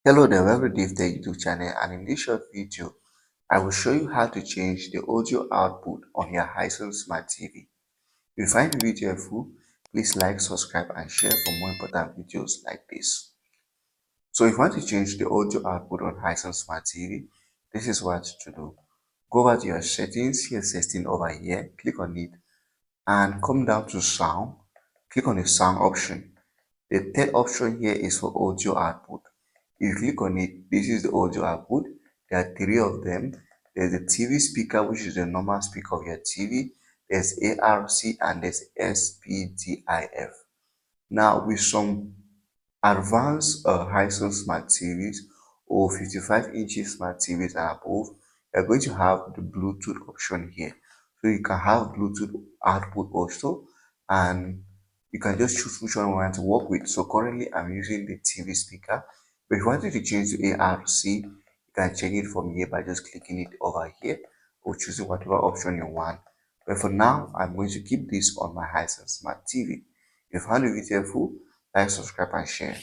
Hello there, welcome to DaveTech YouTube channel, and in this short video, I will show you how to change the audio output on your Hisense Smart TV. If you find the video helpful, please like, subscribe, and share for more important videos like this. So if you want to change the audio output on Hisense Smart TV, this is what to do. Go over to your settings, here setting over here, click on it, and come down to sound, click on the sound option. The third option here is for audio output. If you click on it, this is the audio output. There are three of them. There's the TV speaker, which is the normal speaker of your TV. There's ARC and there's SPDIF. Now, with some advanced Hisense smart TVs or 55 inches smart TVs and above, you're going to have the Bluetooth option here. So you can have Bluetooth output also, and you can just choose which one you want to work with. So currently I'm using the TV speaker, but if you wanted to change to ARC, you can change it from here by just clicking it over here or choosing whatever option you want. But for now, I'm going to keep this on my Hisense smart TV. If you found the video helpful, like, subscribe, and share.